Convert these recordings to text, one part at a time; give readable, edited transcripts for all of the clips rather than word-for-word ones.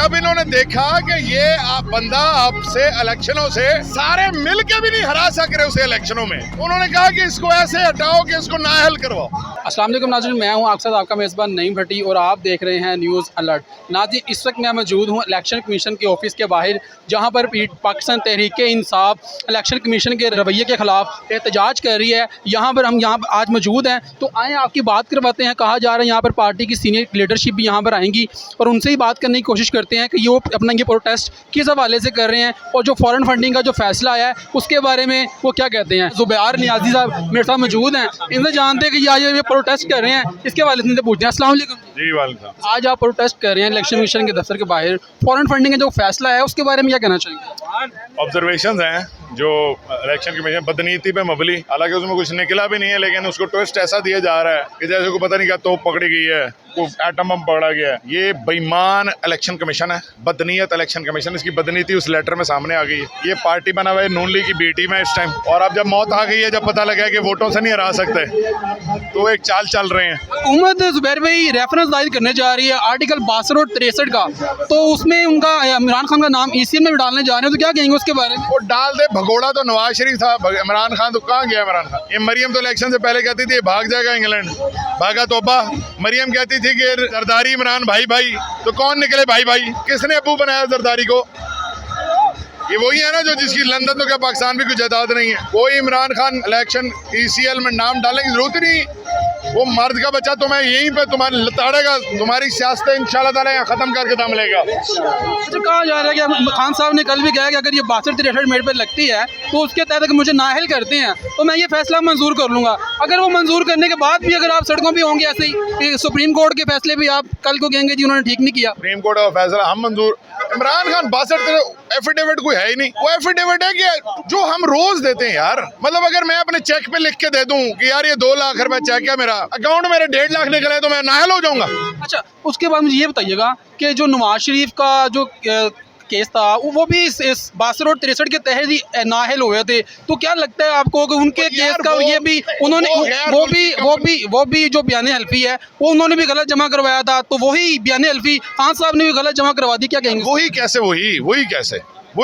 जब इन्होंने देखा कि ये बंदा आपसे इलेक्शनों से सारे मिल के भी नहीं हरा सक रहे उसे इलेक्शनों में, उन्होंने कहा कि इसको ऐसे हटाओ कि इसको नाअहल करवाओ। अस्सलाम वालेकुम नाज़रीन, मैं हूं आपके साथ आपका मेज़बान नईम भट्टी और आप देख रहे हैं न्यूज़ अलर्ट। नाज़रीन, इस वक्त मैं मौजूद हूं इलेक्शन कमीशन के ऑफिस के बाहर, जहां पर पाकिस्तान तहरीक-ए-इंसाफ इलेक्शन कमीशन के रवैये के ख़िलाफ़ एहतजाज कर रही है। यहाँ पर हम आज मौजूद हैं, तो आए आपकी बात करवाते हैं। कहा जा रहा है यहाँ पर पार्टी की सीनियर लीडरशिप भी यहाँ पर आएंगी और उनसे ही बात करने की कोशिश करते हैं कि वो अपना ये प्रोटेस्ट किस हवाले से कर रहे हैं और जो फॉरेन फंडिंग का जो फैसला आया है उसके बारे में वो क्या कहते हैं। ज़ुबैर नियाज़ी साहब मेरे साथ मौजूद हैं, इनसे जानते हैं कि आज ये प्रोटेस्ट कर रहे हैं, इसके हवाले से पूछते हैं। अस्सलाम वालेकुम जी वालेकुम। आज आप प्रोटेस्ट कर रहे हैं इलेक्शन कमीशन के दफ्तर के बाहर, फॉरेन फंडिंग का जो फैसला है उसके बारे में क्या कहना चाहेंगे? ऑब्जर्वेशंस हैं जो इलेक्शन कमीशन बदनीति पे मबली, हालांकि उसमें कुछ निकला भी नहीं है, लेकिन उसको ट्विस्ट ऐसा दिया जा रहा है कि जैसे को पता नहीं क्या तोप पकड़ी गई है, को एटम बम पकड़ा गया है। ये बेईमान इलेक्शन कमीशन है, बदनीयत इलेक्शन कमीशन, इसकी बदनीति उस लेटर में सामने आ गई है। ये पार्टी बना हुआ है नून लीग की बी टीम है इस टाइम, और अब जब मौत आ गई है, जब पता लगा कि वोटों से नहीं हरा सकते, तो एक चाल चल रहे हैं। हुकूमत ज़ुबैर भाई रेफरेंस दायर करने जा रही है आर्टिकल 62 और 63 का, तो उसमें उनका इमरान खान का नाम ECM में डालने जा रहे हैं, तो क्या कहेंगे उसके बारे में? वो डाल दे, भगोड़ा तो नवाज शरीफ था, इमरान खान तो कहाँ गया इमरान खान? ये मरियम तो इलेक्शन से पहले कहती थी भाग जाएगा इंग्लैंड, भागा तोबा। मरियम कहती थी कि जरदारी इमरान भाई भाई, तो कौन निकले भाई भाई? किसने अबू बनाया जरदारी को? ये वही है ना जो जिसकी लंदन तो क्या पाकिस्तान भी कुछ जायदाद नहीं है। कोई इमरान खान इलेक्शन ECL में नाम डालने की जरूरत ही नहीं। वो मर्द का बच्चा तुम्हें यहीं पे तुम्हारे लताड़ेगा, तुम्हारी सियासत इंशाल्लाह ताला यहाँ खत्म करके दम लेगा। अच्छा, कहा जा रहा है कि खान साहब ने कल भी कहा कि अगर ये 62-63 मेरे पे लगती है तो उसके तहत अगर मुझे नाअहल करते हैं तो मैं ये फैसला मंजूर कर लूँगा। अगर वो मंजूर करने के बाद भी अगर आप सड़कों पर होंगे ऐसे ही, सुप्रीम कोर्ट के फैसले भी आप कल को कहेंगे जी उन्होंने ठीक नहीं किया। सुप्रीम कोर्ट का फैसला हम मंजूर, इमरान खान 62 एफिडेविट कोई है ही नहीं। वो एफिडेविट है कि जो हम रोज देते हैं यार, मतलब अगर मैं अपने चेक पे लिख के दे दूं कि यार ये 2 लाख रुपए चेक है मेरा, अकाउंट मेरे 1.5 लाख निकले तो मैं नाअहल हो जाऊंगा। अच्छा, उसके बाद मुझे ये बताइएगा कि जो नवाज शरीफ का जो केस था वो भी इस 62 और 63 के तहत ही नाअहल हुए थे, तो क्या लगता है आपको कि उनके केस का ये भी उन्होंने वो भी जो बयान हल्फी है वो उन्होंने भी गलत जमा करवाया था, तो वही बयान हल्फी खान साहब ने भी गलत जमा करवा दी, क्या कहेंगे? वही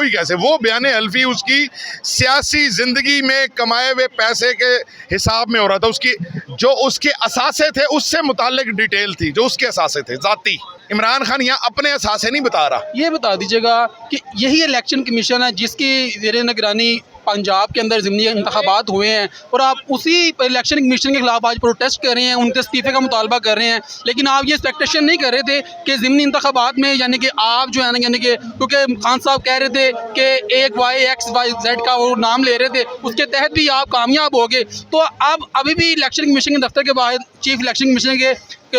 कैसे वो बयान हल्फी उसकी सियासी जिंदगी में कमाए हुए पैसे के हिसाब में हो रहा था, उसकी जो उसके असासे थे उससे मुताल्लिक डिटेल थी, जो उसके असासे थे जाती। इमरान खान यहाँ अपने असासे नहीं बता रहा। ये बता दीजिएगा कि यही इलेक्शन कमीशन है जिसकी ज़ेरे निगरानी पंजाब के अंदर ज़िमनी इंतखाबात हुए हैं और आप उसी इलेक्शन कमीशन के खिलाफ आज प्रोटेस्ट कर रहे हैं, उनके इस्तीफ़े का मुतालबा कर रहे हैं, लेकिन आप ये एक्सपेक्टेशन नहीं कर रहे थे कि ज़िमनी इंतखाबात में यानी कि आप जो है ना, यानी कि क्योंकि खान साहब कह रहे थे कि एक YXYZ का वो नाम ले रहे थे, उसके तहत भी आप कामयाब हो गए, तो अब अभी भी इलेक्शन कमीशन के दफ्तर के बाहर चीफ इलेक्शन कमीशन के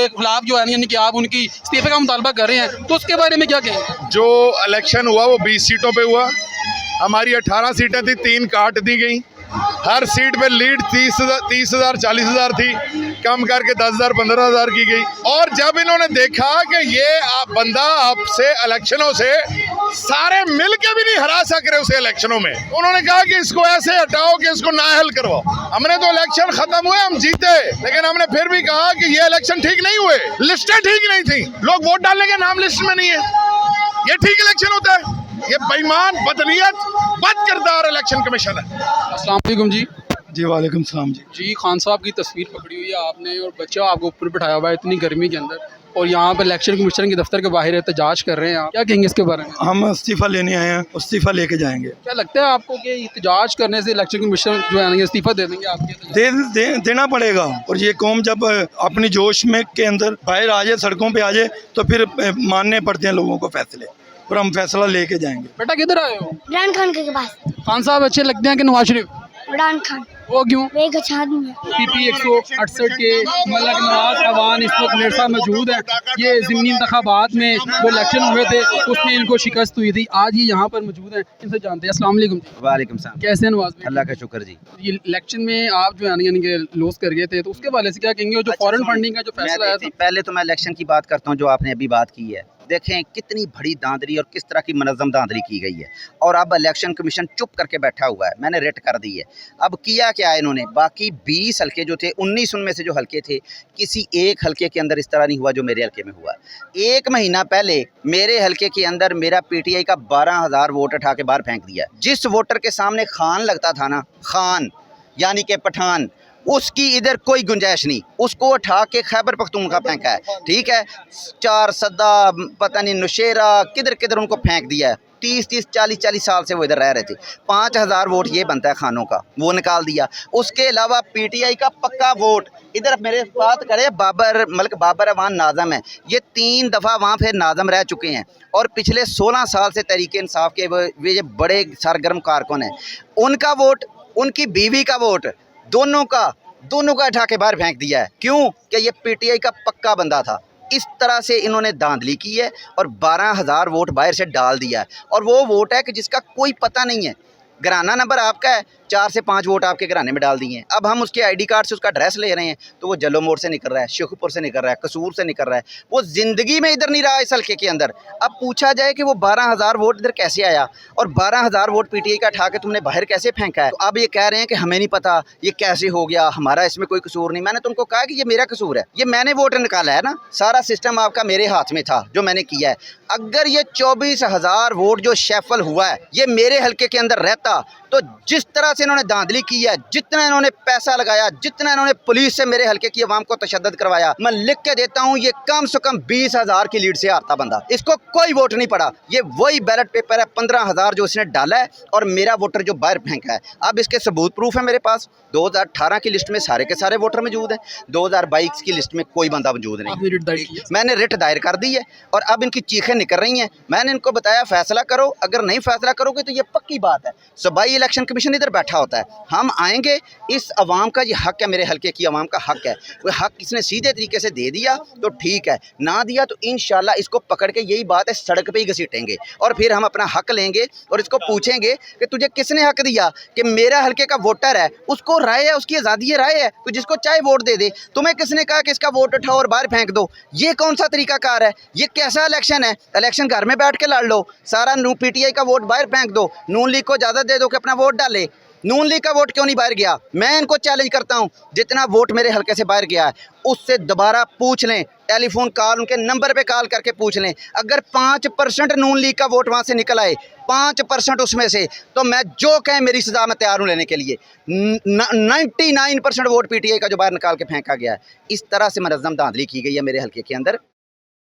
खिलाफ जो है यानी कि आप उनकी इस्तीफ़े का मुतालबा कर रहे हैं, तो उसके बारे में क्या कहें? जो इलेक्शन हुआ वो 20 सीटों पे हुआ, हमारी 18 सीटें थी, 3 काट दी गई। हर सीट पे लीड 30,000 40,000 थी, कम करके 10,000 15,000 की गई। और जब इन्होंने देखा कि ये बंदा आपसे इलेक्शनों से सारे मिल के भी नहीं हरा सक रहे उसे इलेक्शनों में, उन्होंने कहा कि इसको ऐसे हटाओ कि इसको नाअहल करवाओ। हमने तो इलेक्शन खत्म हुए, हम जीते, लेकिन हमने फिर भी कहा कि ये इलेक्शन ठीक नहीं हुए, लिस्टें ठीक नहीं थी, लोग वोट डालने के नाम लिस्ट में नहीं है, ये ठीक इलेक्शन होता है? ये बेईमान, बदनीयत, बद किरदार इलेक्शन कमीशन है। अस्सलाम वालेकुम जी। वालेकुम सलाम जी, खान साहब की तस्वीर पकड़ी हुई है आपने और बच्चा आपको ऊपर बिठाया हुआ है इतनी गर्मी के अंदर, और यहाँ पर इलेक्शन कमीशन के दफ्तर के बाहर एहतजाज कर रहे हैं, आप क्या कहेंगे इसके बारे में? हम इस्तीफ़ा लेने आए हैं, इस्तीफ़ा लेके जाएंगे। क्या लगता है आपको कि एहतजाज करने से इलेक्शन कमीशन जो है इस्तीफ़ा दे देंगे आपके? देना पड़ेगा, और ये कौम जब अपनी जोश में के अंदर बाहर आ जाए, सड़कों पे आ जाए, तो फिर मानने पड़ते हैं लोगों को फैसले, और हम फैसला लेके जाएंगे। बेटा किधर आए हो? इमरान खान के पास। खान साहब अच्छे लगते हैं कि नवाज शरीफ? इमरान खान। वो क्यों? वे एक अच्छा आदमी है। PP 168 के मलक नवाज अवान इस वक्त मेरे साथ मौजूद है। ये ज़िमनी इंतखाबात में वो इलेक्शन हुए थे, उसमें इनको शिकस्त हुई थी, आज ये यहाँ पर मौजूद हैं, इनसे जानते हैं। अस्सलाम वालेकुम। वालेकुम सलाम। कैसे हैं नवाज भाई? अल्लाह का शुक्र जी। ये इलेक्शन में आप जो है यानी कि लॉस कर गए थे, तो उसके हवाले से क्या कहेंगे? जो फॉरेन फंडिंग का जो फैसला आया था। पहले तो मैं इलेक्शन की बात करता हूँ जो आपने अभी बात की है। देखें कितनी बड़ी धांधली और किस तरह की मनज़्ज़म धांधली की गई है। और अब इलेक्शन कमीशन चुप करके बैठा हुआ है, मैंने रिट कर दी है। अब किया क्या है इन्होंने, बाकी 20 हल्के जो थे, 19 उनमें से जो हल्के थे, किसी एक हल्के के अंदर इस तरह नहीं हुआ जो मेरे हल्के में हुआ। 1 महीना पहले मेरे हल्के के अंदर मेरा PTI का 12,000 वोट उठा के बाहर फेंक दिया। जिस वोटर के सामने खान लगता था ना, खान यानी कि पठान, उसकी इधर कोई गुंजाइश नहीं, उसको उठा के खैबर पख्तूनख्वा फेंका है। ठीक है, 4 सदा पता नहीं नौशेरा किधर किधर उनको फेंक दिया है। 30-30 40-40 साल से वो इधर रह रहे थे। 5,000 वोट ये बनता है खानों का, वो निकाल दिया। उसके अलावा PTI का पक्का वोट इधर मेरे बात करे बाबर मलिक बाबर अवान नाज़म है, ये 3 दफ़ा वहाँ फिर नाज़म रह चुके हैं और पिछले 16 साल से तहरीक इंसाफ के वे ये बड़े सरगर्म कारकुन हैं। उनका वोट, उनकी बीवी का वोट, दोनों का उठा के बाहर फेंक दिया है। क्यों कि ये PTI का पक्का बंदा था। इस तरह से इन्होंने धांधली की है और 12,000 वोट बाहर से डाल दिया है। और वो वोट है कि जिसका कोई पता नहीं है, घराना नंबर आपका है, 4 से 5 वोट आपके घराने में डाल दिए हैं। अब हम उसके ID कार्ड से उसका एड्रेस ले रहे हैं तो वो जलो मोड़ से निकल रहा है, शेखुपुर से निकल रहा है, कसूर से निकल रहा है, वो ज़िंदगी में इधर नहीं रहा इस हल्के के अंदर। अब पूछा जाए कि वो 12,000 वोट इधर कैसे आया और 12,000 वोट PTI का उठा के तुमने बाहर कैसे फेंका है। तो अब ये कह रहे हैं कि हमें नहीं पता ये कैसे हो गया, हमारा इसमें कोई कसूर नहीं। मैंने तुमको कहा कि ये मेरा कसूर है, ये मैंने वोट निकाला है ना, सारा सिस्टम आपका मेरे हाथ में था जो मैंने किया है। अगर ये 24,000 वोट जो शेफल हुआ है ये मेरे हल्के के अंदर रहता तो जिस तरह से इन्होंने धांधली की है, जितना इन्होंने पैसा लगाया, जितना इन्होंने पुलिस से मेरे हल्के की आवाम को तशद्दुद करवाया, मैं लिख के देता हूँ ये कम से कम 20,000 की लीड से हारता बंदा। इसको कोई वोट नहीं पड़ा, ये वही बैलेट पेपर है 15,000 जो इसने डाला है और मेरा वोटर जो बाहर फेंका है। अब इसके सबूत प्रूफ है मेरे पास। 2018 की लिस्ट में सारे के सारे वोटर मौजूद हैं, 2022 की लिस्ट में कोई बंदा मौजूद नहीं। मैंने रिट दायर कर दी है और अब इनकी चीखें निकल रही हैं। मैंने इनको बताया फैसला करो, अगर नहीं फैसला करोगे तो ये पक्की बात है सूबाई इलेक्शन कमीशन इधर बैठा होता है, हम आएंगे। इस अवाम का ये हक है, मेरे हल्के की अवाम का हक है, वो हक इसने सीधे तरीके से दे दिया तो ठीक है, ना दिया तो इंशाल्लाह इसको पकड़ के यही बात है सड़क पे ही घसीटेंगे और फिर हम अपना हक लेंगे और इसको पूछेंगे कि तुझे किसने हक दिया कि मेरा हल्के का वोटर है, उसको राय है, उसकी आज़ादी है, राय है, तो जिसको चाहे वोट दे दे। तुम्हें किसने कहा कि इसका वोट उठाओ और बाहर फेंक दो? ये कौन सा तरीकाकार है? ये कैसा इलेक्शन है? इलेक्शन घर में बैठ के लड़ लो, सारा PTI का वोट बाहर फेंक दो, नून लीग को इजाज़त दे दो कि अपना वोट डाले। नून लीग का वोट क्यों नहीं बाहर गया? मैं इनको चैलेंज करता हूं, जितना वोट मेरे हल्के से बाहर गया है उससे दोबारा पूछ लें, टेलीफोन कॉल उनके नंबर पे कॉल करके पूछ लें। अगर 5% नून लीग का वोट वहां से निकल आए, 5% उसमें से, तो मैं जो कहें मेरी सजा में तैयार हूं लेने के लिए। 99% वोट PTI का जो बाहर निकाल के फेंका गया है। इस तरह से मनज़्ज़म धांधली की गई है मेरे हल्के के अंदर।